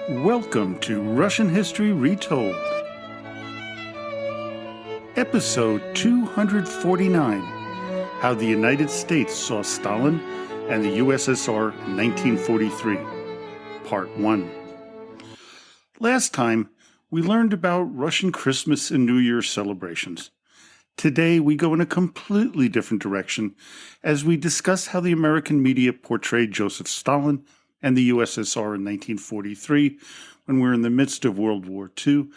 Welcome to Russian History Retold, Episode 249, How the United States Saw Stalin and the USSR in 1943, Part 1. Last time, we learned about Russian Christmas and New Year celebrations. Today, we go in a completely different direction as we discuss how the American media portrayed Joseph Stalin and the USSR in 1943, when we're in the midst of World War II,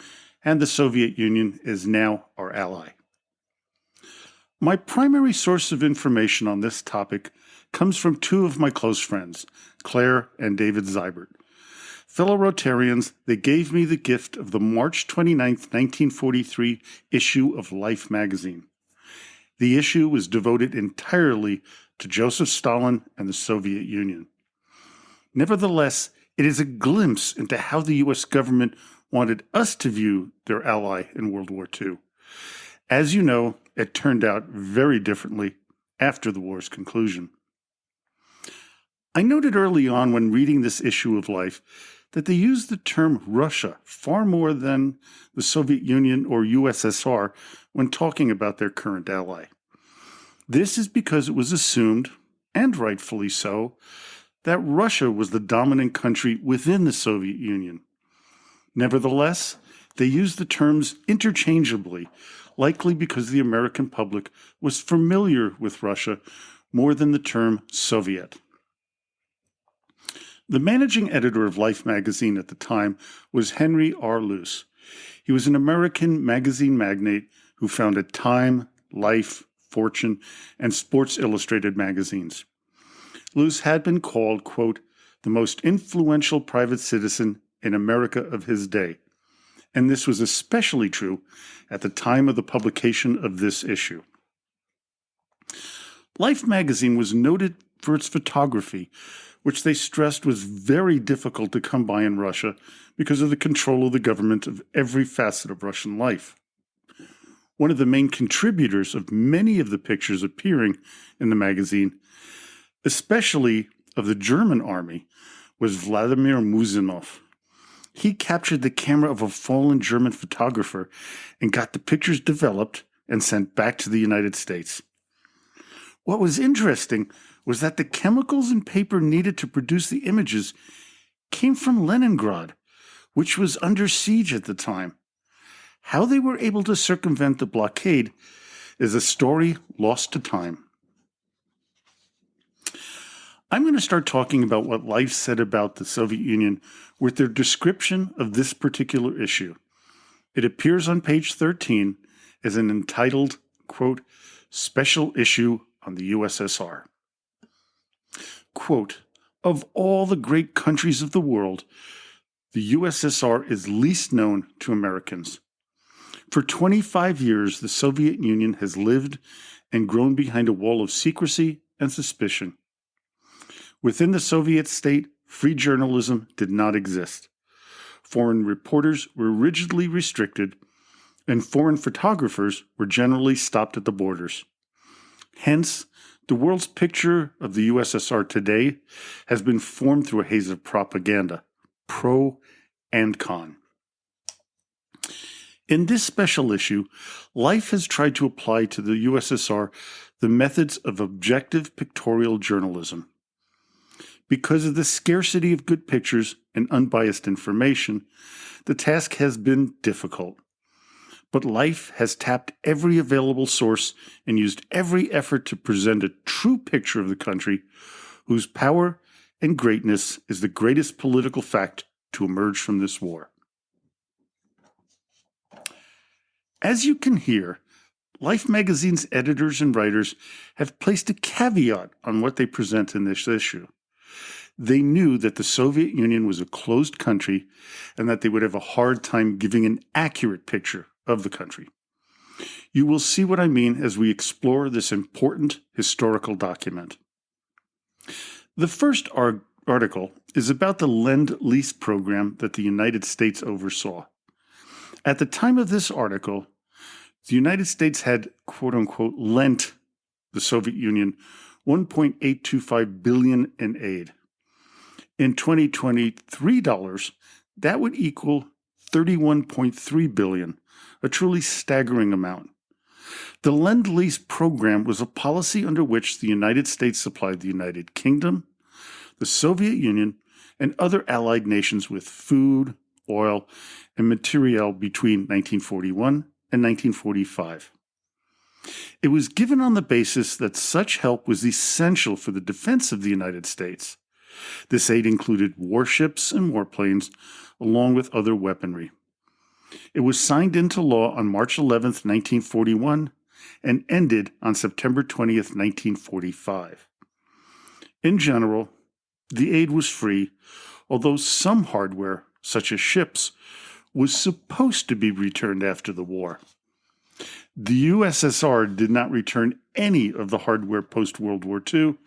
and the Soviet Union is now our ally. My primary source of information on this topic comes from two of my close friends, Claire and David Zybert. Fellow Rotarians, they gave me the gift of the March 29, 1943 issue of Life magazine. The issue was devoted entirely to Joseph Stalin and the Soviet Union. Nevertheless, it is a glimpse into how the U.S. government wanted us to view their ally in World War II. As you know, it turned out very differently after the war's conclusion. I noted early on when reading this issue of Life that they used the term Russia far more than the Soviet Union or USSR when talking about their current ally. This is because it was assumed, and rightfully so, that Russia was the dominant country within the Soviet Union. Nevertheless, they used the terms interchangeably, likely because the American public was familiar with Russia more than the term Soviet. The managing editor of Life magazine at the time was Henry R. Luce. He was an American magazine magnate who founded Time, Life, Fortune, and Sports Illustrated magazines. Luce had been called, quote, the most influential private citizen in America of his day, and this was especially true at the time of the publication of this issue. Life magazine was noted for its photography, which they stressed was very difficult to come by in Russia because of the control of the government of every facet of Russian life. One of the main contributors of many of the pictures appearing in the magazine, especially of the German army, was Vladimir Musinov. He captured the camera of a fallen German photographer and got the pictures developed and sent back to the United States. What was interesting was that the chemicals and paper needed to produce the images came from Leningrad, which was under siege at the time. How they were able to circumvent the blockade is a story lost to time. I'm going to start talking about what Life said about the Soviet Union with their description of this particular issue. It appears on page 13 as an entitled, quote, special issue on the USSR. Quote, of all the great countries of the world, the USSR is least known to Americans. For 25 years, the Soviet Union has lived and grown behind a wall of secrecy and suspicion. Within the Soviet state, free journalism did not exist. Foreign reporters were rigidly restricted, and foreign photographers were generally stopped at the borders. Hence, the world's picture of the USSR today has been formed through a haze of propaganda, pro and con. In this special issue, Life has tried to apply to the USSR the methods of objective pictorial journalism. Because of the scarcity of good pictures and unbiased information, the task has been difficult. But Life has tapped every available source and used every effort to present a true picture of the country whose power and greatness is the greatest political fact to emerge from this war. As you can hear, Life magazine's editors and writers have placed a caveat on what they present in this issue. They knew that the Soviet Union was a closed country and that they would have a hard time giving an accurate picture of the country. You will see what I mean as we explore this important historical document. The first article is about the Lend-Lease program that the United States oversaw. At the time of this article, the United States had, quote-unquote, lent the Soviet Union $1.825 billion in aid. In 2023 dollars, That would equal $31.3 billion, a truly staggering amount. The Lend-Lease program was a policy under which the United States supplied the United Kingdom, the Soviet Union, and other allied nations with food, oil, and materiel between 1941 and 1945. It was given on the basis that such help was essential for the defense of the United States. This aid included warships and warplanes, along with other weaponry. It was signed into law on March 11, 1941, and ended on September 20, 1945. In general, the aid was free, although some hardware, such as ships, was supposed to be returned after the war. The USSR did not return any of the hardware post-World War II,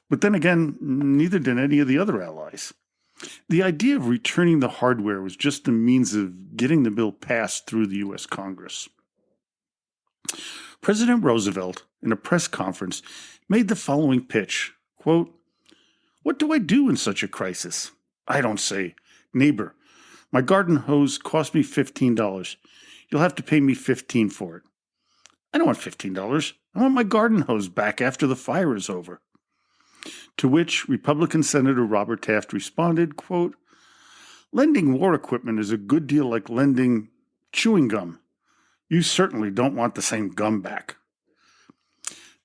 but then again, neither did any of the other allies. The idea of returning the hardware was just a means of getting the bill passed through the U.S. Congress. President Roosevelt, in a press conference, made the following pitch, quote, "What do I do in such a crisis? I don't say, neighbor, my garden hose cost me $15. You'll have to pay me $15 for it. I don't want $15. I want my garden hose back after the fire is over." To which Republican Senator Robert Taft responded, quote, "Lending war equipment is a good deal like lending chewing gum. You certainly don't want the same gum back."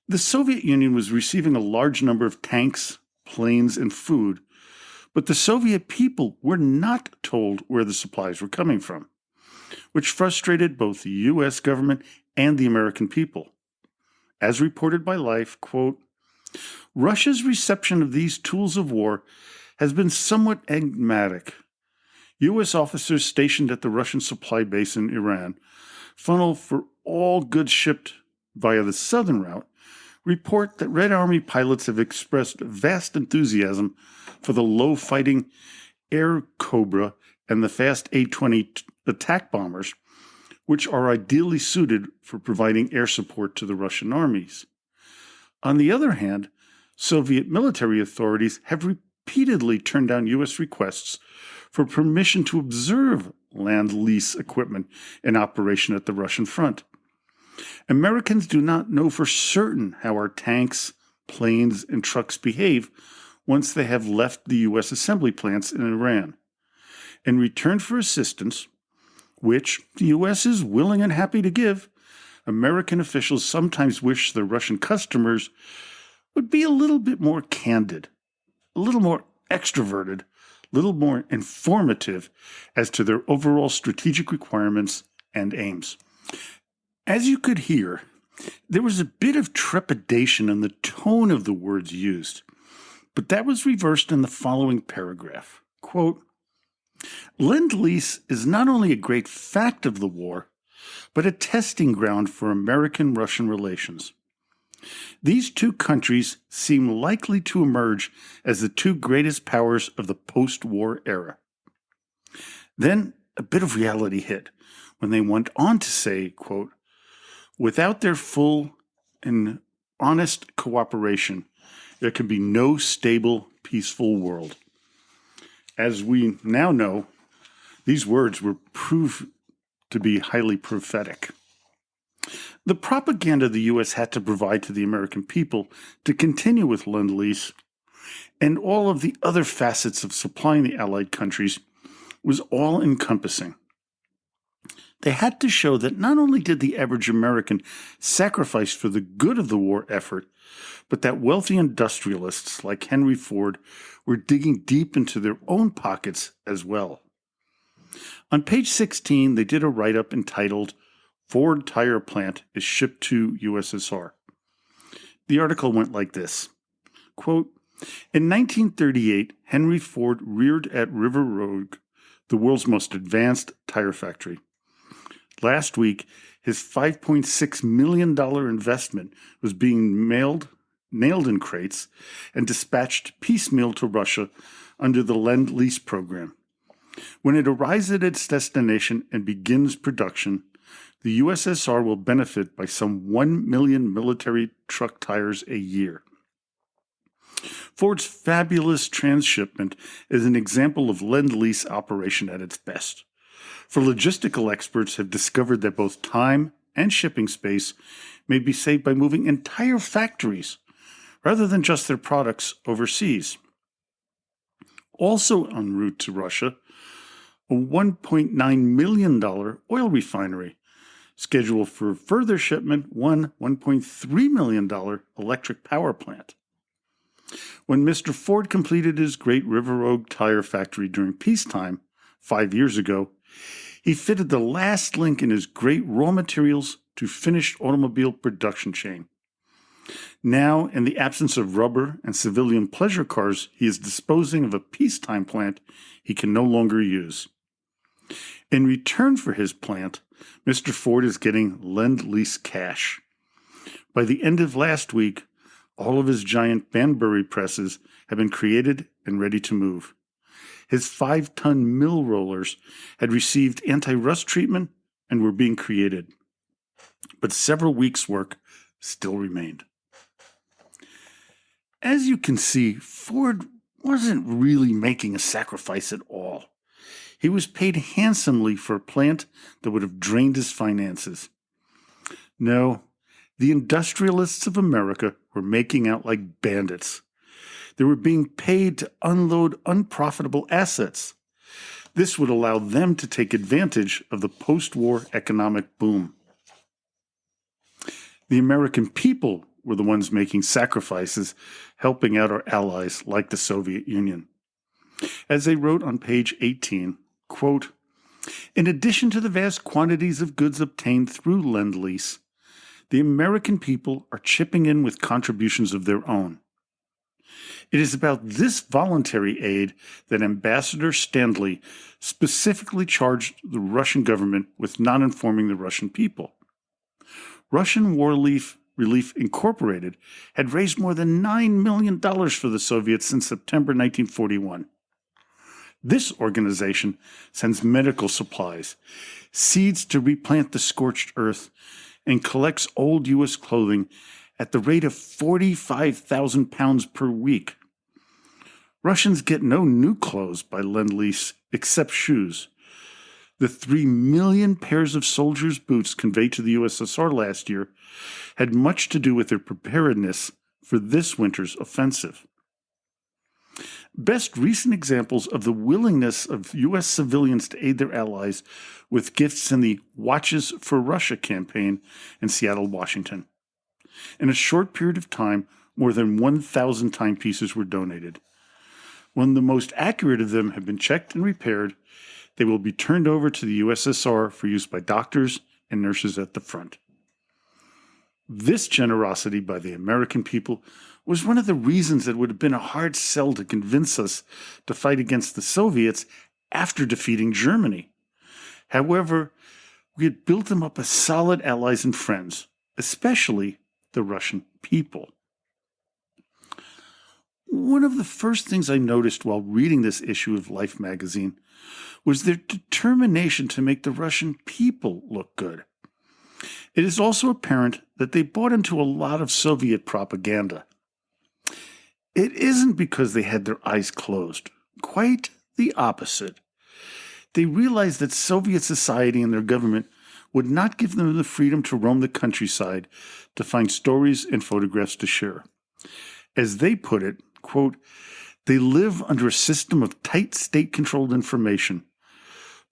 The Soviet Union was receiving a large number of tanks, planes, and food, but the Soviet people were not told where the supplies were coming from, which frustrated both the U.S. government and the American people. As reported by Life, quote, "Russia's reception of these tools of war has been somewhat enigmatic. U.S. officers stationed at the Russian supply base in Iran, funnel for all goods shipped via the southern route, report that Red Army pilots have expressed vast enthusiasm for the low-fighting Air Cobra and the fast A-20 attack bombers, which are ideally suited for providing air support to the Russian armies. On the other hand, Soviet military authorities have repeatedly turned down U.S. requests for permission to observe Lend-Lease equipment in operation at the Russian front. Americans do not know for certain how our tanks, planes, and trucks behave once they have left the U.S. assembly plants in Iran. In return for assistance, which the U.S. is willing and happy to give, American officials sometimes wish their Russian customers would be a little bit more candid, a little more extroverted, a little more informative as to their overall strategic requirements and aims." As you could hear, there was a bit of trepidation in the tone of the words used, but that was reversed in the following paragraph. Quote, "Lend-Lease is not only a great fact of the war, but a testing ground for American-Russian relations. These two countries seem likely to emerge as the two greatest powers of the post-war era." Then a bit of reality hit when they went on to say, quote, "Without their full and honest cooperation, there can be no stable, peaceful world." As we now know, these words were proved to be highly prophetic. The propaganda the U.S. had to provide to the American people to continue with Lend-Lease and all of the other facets of supplying the Allied countries was all-encompassing. They had to show that not only did the average American sacrifice for the good of the war effort, but that wealthy industrialists like Henry Ford were digging deep into their own pockets as well. On page 16, they did a write-up entitled "Ford Tire Plant is Shipped to USSR." The article went like this, quote, "In 1938, Henry Ford reared at River Road, the world's most advanced tire factory. Last week, his $5.6 million investment was being nailed in crates and dispatched piecemeal to Russia under the Lend-Lease program. When it arrives at its destination and begins production, the USSR will benefit by some 1 million military truck tires a year. Ford's fabulous transshipment is an example of Lend-Lease operation at its best. For logistical experts have discovered that both time and shipping space may be saved by moving entire factories rather than just their products overseas. Also en route to Russia, a $1.9 million oil refinery, scheduled for further shipment, one $1.3 million electric power plant. When Mr. Ford completed his great River Road tire factory during peacetime 5 years ago, he fitted the last link in his great raw materials to finished automobile production chain. Now, in the absence of rubber and civilian pleasure cars, he is disposing of a peacetime plant he can no longer use. In return for his plant, Mr. Ford is getting Lend-Lease cash. By the end of last week, all of his giant Banbury presses have been created and ready to move. His 5-ton mill rollers had received anti-rust treatment and were being created. But several weeks' work still remained. As you can see, Ford wasn't really making a sacrifice at all. He was paid handsomely for a plant that would have drained his finances. No, the industrialists of America were making out like bandits. They were being paid to unload unprofitable assets. This would allow them to take advantage of the post-war economic boom. The American people were the ones making sacrifices, helping out our allies like the Soviet Union. As they wrote on page 18, quote, "In addition to the vast quantities of goods obtained through Lend-Lease, the American people are chipping in with contributions of their own. It is about this voluntary aid that Ambassador Stanley specifically charged the Russian government with not informing the Russian people. Russian War Relief Incorporated had raised more than $9 million for the Soviets since September 1941. This organization sends medical supplies, seeds to replant the scorched earth, and collects old U.S. clothing at the rate of 45,000 pounds per week. Russians get no new clothes by Lend-Lease except shoes. The 3 million pairs of soldiers' boots conveyed to the USSR last year had much to do with their preparedness for this winter's offensive. Best recent examples of the willingness of U.S. civilians to aid their allies with gifts in the Watches for Russia campaign in Seattle, Washington. In a short period of time, more than 1,000 timepieces were donated. When the most accurate of them have been checked and repaired, they will be turned over to the USSR for use by doctors and nurses at the front. This generosity by the American people was one of the reasons it would have been a hard sell to convince us to fight against the Soviets after defeating Germany. However, we had built them up as solid allies and friends, especially the Russian people. One of the first things I noticed while reading this issue of Life magazine was their determination to make the Russian people look good. It is also apparent that they bought into a lot of Soviet propaganda. It isn't because they had their eyes closed. Quite the opposite. They realized that Soviet society and their government would not give them the freedom to roam the countryside to find stories and photographs to share. As they put it, quote, "They live under a system of tight state-controlled information.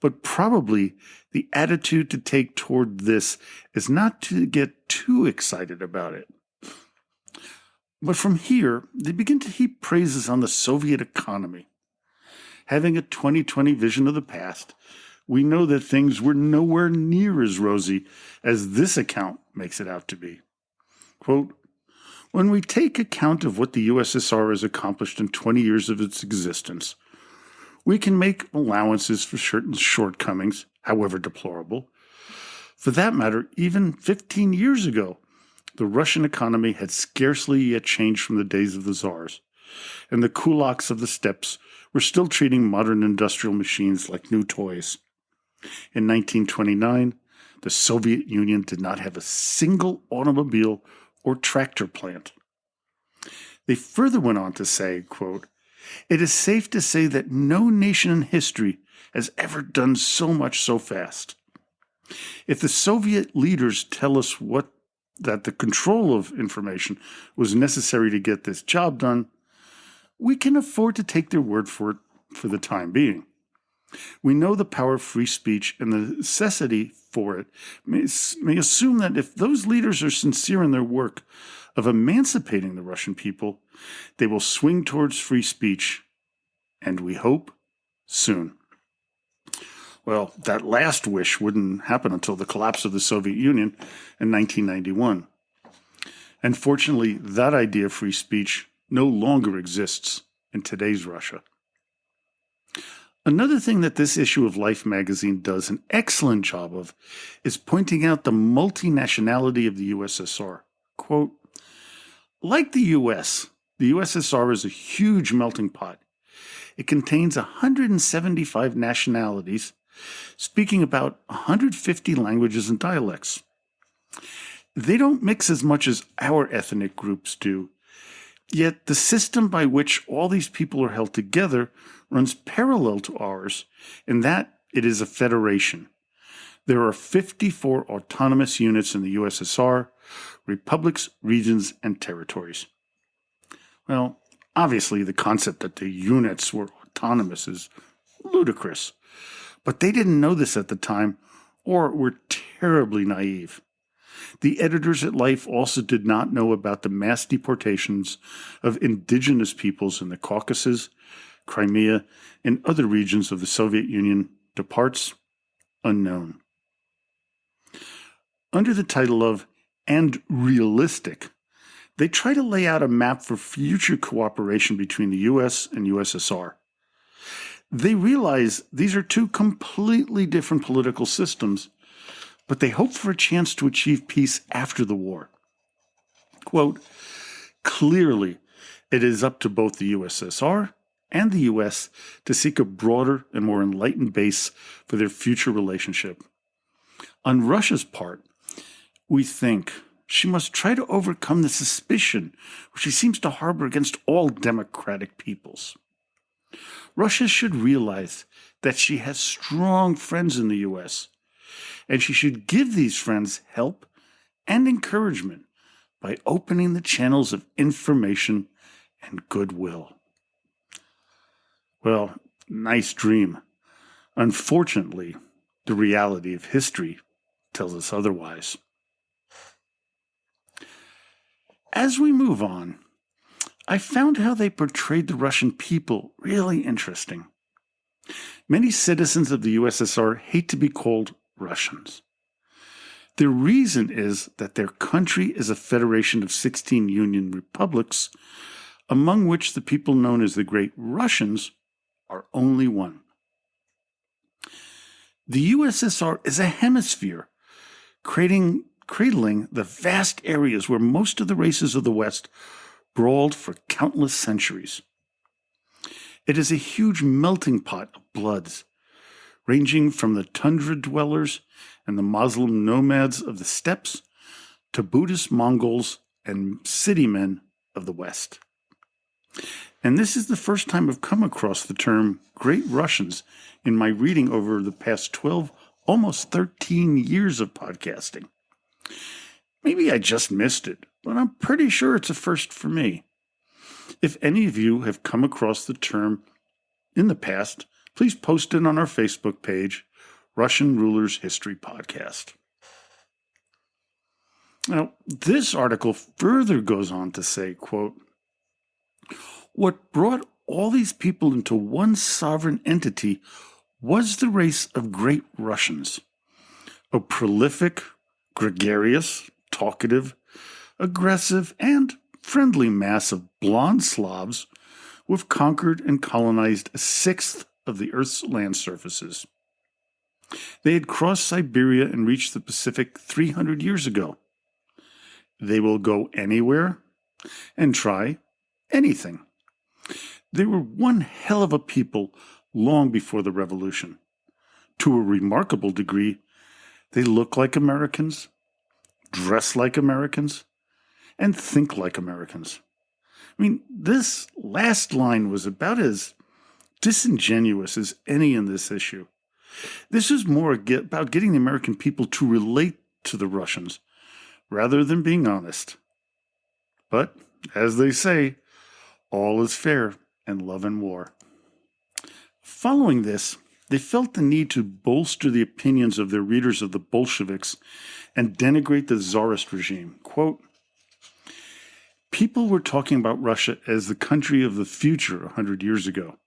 But probably the attitude to take toward this is not to get too excited about it." But from here, they begin to heap praises on the Soviet economy. Having a 2020 vision of the past, we know that things were nowhere near as rosy as this account makes it out to be. Quote, "When we take account of what the USSR has accomplished in 20 years of its existence, we can make allowances for certain shortcomings, however deplorable. For that matter, even 15 years ago, the Russian economy had scarcely yet changed from the days of the Tsars, and the kulaks of the steppes were still treating modern industrial machines like new toys. In 1929, the Soviet Union did not have a single automobile or tractor plant. They further went on to say, quote, "It is safe to say that no nation in history has ever done so much so fast. If the Soviet leaders tell us that the control of information was necessary to get this job done, we can afford to take their word for it for the time being. We know the power of free speech and the necessity for it may assume that if those leaders are sincere in their work of emancipating the Russian people, they will swing towards free speech, and we hope soon." Well, that last wish wouldn't happen until the collapse of the Soviet Union in 1991. And fortunately, that idea of free speech no longer exists in today's Russia. Another thing that this issue of Life magazine does an excellent job of is pointing out the multinationality of the USSR. Quote, "Like the the USSR is a huge melting pot. It contains 175 nationalities, speaking about 150 languages and dialects. They don't mix as much as our ethnic groups do, yet the system by which all these people are held together runs parallel to ours in that it is a federation. There are 54 autonomous units in the USSR, republics, regions, and territories." Well, obviously the concept that the units were autonomous is ludicrous, but they didn't know this at the time or were terribly naive. The editors at Life also did not know about the mass deportations of indigenous peoples in the Caucasus, Crimea, and other regions of the Soviet Union to parts unknown. Under the title of "And Realistic," they try to lay out a map for future cooperation between the US and USSR. They realize these are two completely different political systems, but they hope for a chance to achieve peace after the war. Quote, "Clearly, it is up to both the USSR and the US to seek a broader and more enlightened base for their future relationship. On Russia's part, we think she must try to overcome the suspicion which she seems to harbor against all democratic peoples. Russia should realize that she has strong friends in the US, and she should give these friends help and encouragement by opening the channels of information and goodwill." Well, nice dream. Unfortunately, the reality of history tells us otherwise. As we move on, I found how they portrayed the Russian people really interesting. Many citizens of the USSR hate to be called Russians. The reason is that their country is a federation of 16 union republics, among which the people known as the Great Russians are only one. The USSR is a hemisphere, cradling the vast areas where most of the races of the West brawled for countless centuries. It is a huge melting pot of bloods, ranging from the tundra dwellers and the Muslim nomads of the steppes to Buddhist Mongols and city men of the West. And this is the first time I've come across the term Great Russians in my reading over the past 12, almost 13 years of podcasting. Maybe I just missed it, but I'm pretty sure it's a first for me. If any of you have come across the term in the past, please post it on our Facebook page, Russian Rulers History Podcast. Now, this article further goes on to say, quote, "What brought all these people into one sovereign entity was the race of Great Russians, a prolific, gregarious, talkative, aggressive, and friendly mass of blonde Slavs who have conquered and colonized a sixth of the Earth's land surfaces. They had crossed Siberia and reached the Pacific 300 years ago. They will go anywhere and try anything. They were one hell of a people long before the revolution. To a remarkable degree, they look like Americans, dress like Americans, and think like Americans. I mean, this last line was about as disingenuous as any in this issue. This is more about getting the American people to relate to the Russians rather than being honest. But, as they say, all is fair in love and war. Following this, they felt the need to bolster the opinions of their readers of the Bolsheviks and denigrate the Tsarist regime. Quote, people were talking about Russia as the country of the future 100 years ago,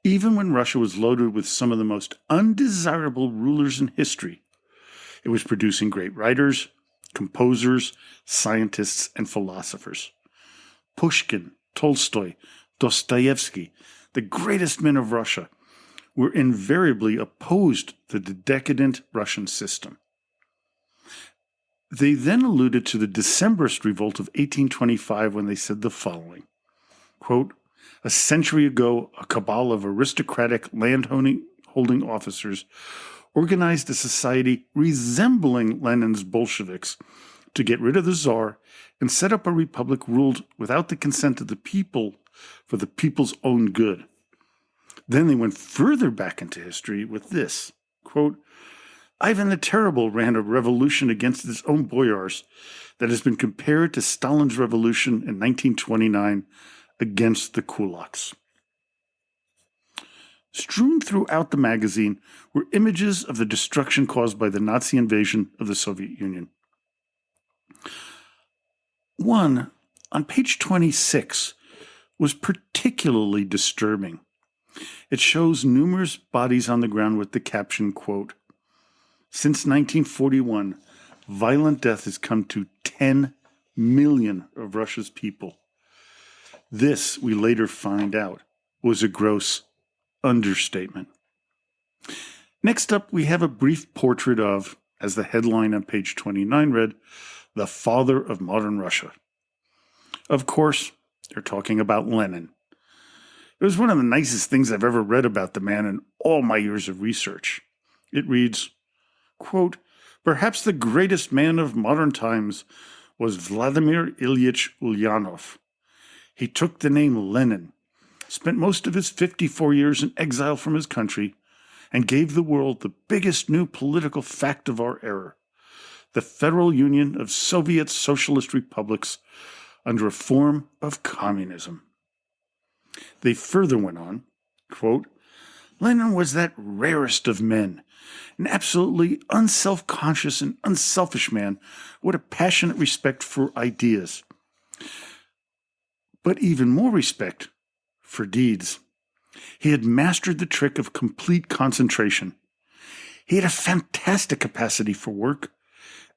even when Russia was loaded with some of the most undesirable rulers in history. It was producing great writers, composers, scientists, and philosophers. Pushkin, Tolstoy, Dostoevsky, the greatest men of Russia, were invariably opposed to the decadent Russian system. They then alluded to the Decembrist revolt of 1825 when they said the following, quote, a century ago, a cabal of aristocratic land-holding officers organized a society resembling Lenin's Bolsheviks to get rid of the Tsar and set up a republic ruled without the consent of the people for the people's own good. Then they went further back into history with this, quote, Ivan the Terrible ran a revolution against his own boyars that has been compared to Stalin's revolution in 1929 against the kulaks. Strewn throughout the magazine were images of the destruction caused by the Nazi invasion of the Soviet Union. One, on page 26, was particularly disturbing. It shows numerous bodies on the ground with the caption, quote, since 1941, violent death has come to 10 million of Russia's people. This, we later find out, was a gross understatement. Next up, we have a brief portrait of, as the headline on page 29 read, the father of modern Russia. Of course, they're talking about Lenin. It was one of the nicest things I've ever read about the man in all my years of research. It reads, quote, perhaps the greatest man of modern times was Vladimir Ilyich Ulyanov. He took the name Lenin, spent most of his 54 years in exile from his country, and gave the world the biggest new political fact of our era, the Federal Union of Soviet Socialist Republics under a form of communism. They further went on, quote, Lenin was that rarest of men, an absolutely unself-conscious and unselfish man with a passionate respect for ideas, but even more respect for deeds. He had mastered the trick of complete concentration. He had a fantastic capacity for work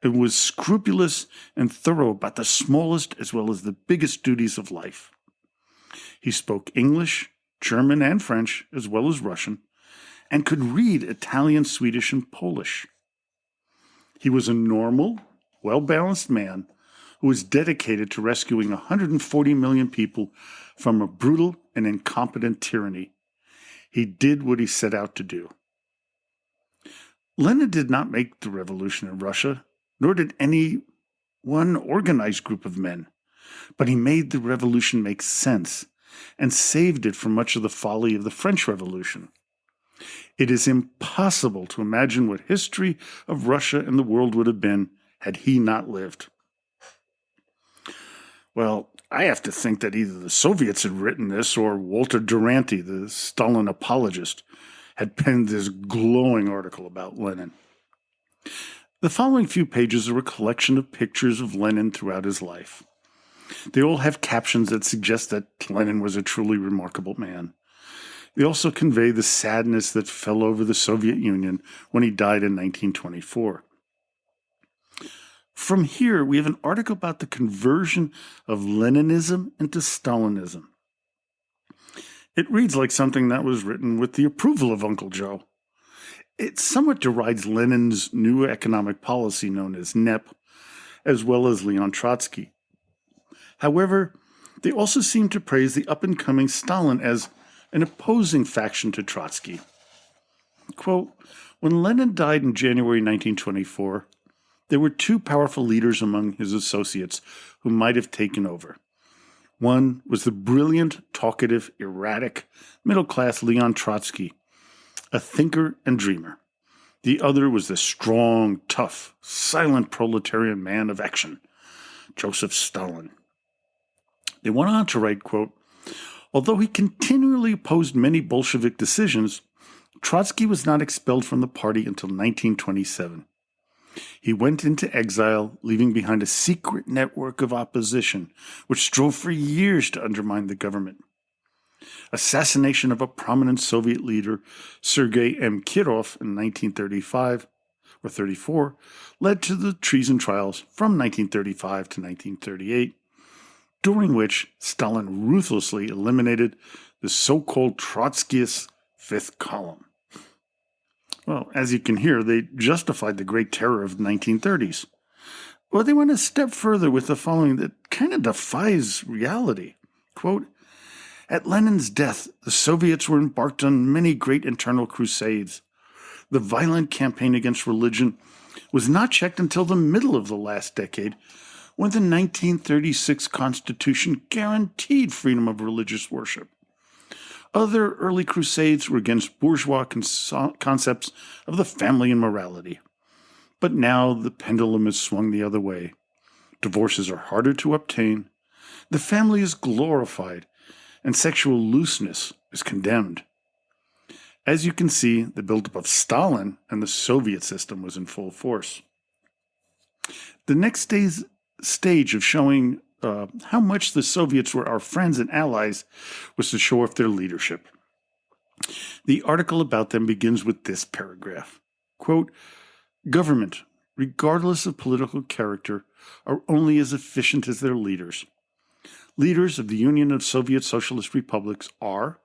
and was scrupulous and thorough about the smallest as well as the biggest duties of life. He spoke English, German, and French, as well as Russian, and could read Italian, Swedish, and Polish. He was a normal, well-balanced man who was dedicated to rescuing 140 million people from a brutal and incompetent tyranny. He did what he set out to do. Lenin did not make the revolution in Russia, nor did any one organized group of men, but he made the revolution make sense and saved it from much of the folly of the French Revolution. It is impossible to imagine what history of Russia and the world would have been had he not lived. Well, I have to think that either the Soviets had written this or Walter Duranty, the Stalin apologist, had penned this glowing article about Lenin. The following few pages are a collection of pictures of Lenin throughout his life. They all have captions that suggest that Lenin was a truly remarkable man. They also convey the sadness that fell over the Soviet Union when he died in 1924. From here, we have an article about the conversion of Leninism into Stalinism. It reads like something that was written with the approval of Uncle Joe. It somewhat derides Lenin's new economic policy known as NEP, as well as Leon Trotsky. However, they also seem to praise the up-and-coming Stalin as an opposing faction to Trotsky. Quote, when Lenin died in January 1924, there were two powerful leaders among his associates who might have taken over. One was the brilliant, talkative, erratic, middle-class Leon Trotsky, a thinker and dreamer. The other was the strong, tough, silent proletarian man of action, Joseph Stalin. They went on to write, quote, although he continually opposed many Bolshevik decisions, Trotsky was not expelled from the party until 1927. He went into exile, leaving behind a secret network of opposition, which strove for years to undermine the government. Assassination of a prominent Soviet leader, Sergei M. Kirov, in 1935 or 34, led to the treason trials from 1935 to 1938, during which Stalin ruthlessly eliminated the so-called Trotskyist fifth column. Well, as you can hear, they justified the Great Terror of the 1930s. But they went a step further with the following that kind of defies reality. Quote, at Lenin's death, the Soviets were embarked on many great internal crusades. The violent campaign against religion was not checked until the middle of the last decade, when the 1936 Constitution guaranteed freedom of religious worship. Other early crusades were against bourgeois concepts of the family and morality. But now the pendulum has swung the other way. Divorces are harder to obtain, the family is glorified, and sexual looseness is condemned. As you can see, the buildup of Stalin and the Soviet system was in full force. The next stage of showing how much the Soviets were our friends and allies was to show off their leadership. The article about them begins with this paragraph. Quote, government, regardless of political character, are only as efficient as their leaders. Leaders of the Union of Soviet Socialist Republics are,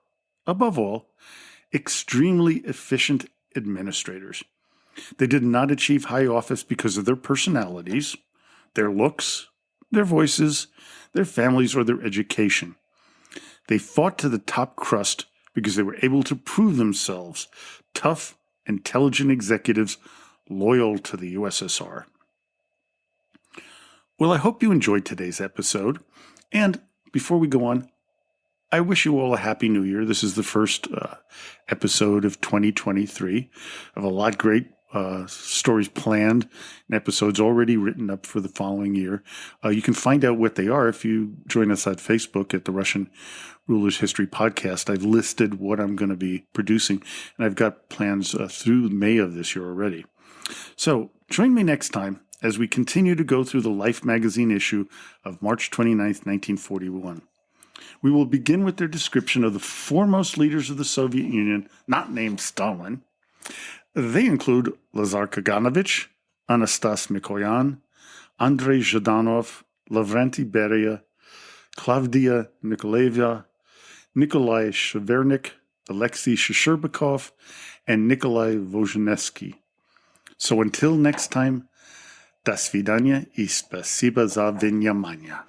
above all, extremely efficient administrators. They did not achieve high office because of their personalities, their looks, their voices, their families, or their education. They fought to the top crust because they were able to prove themselves tough, intelligent executives loyal to the USSR. Well, I hope you enjoyed today's episode. And before we go on, I wish you all a Happy New Year. This is the first episode of 2023. I have a lot of great stories planned and episodes already written up for the following year. You can find out what they are if you join us on Facebook at the Russian Rulers History Podcast. I've listed what I'm going to be producing, and I've got plans through May of this year already. So join me next time as we continue to go through the Life magazine issue of March 29th, 1941. We will begin with their description of the foremost leaders of the Soviet Union, not named Stalin. They include Lazar Kaganovich, Anastas Mikoyan, Andrei Zhdanov, Lavrenti Beria, Klavdia Nikolaeva, Nikolai Shvernik, Alexei Shcherbakov, and Nikolai Vozhnesky. So until next time, до свидания и спасибо за внимание.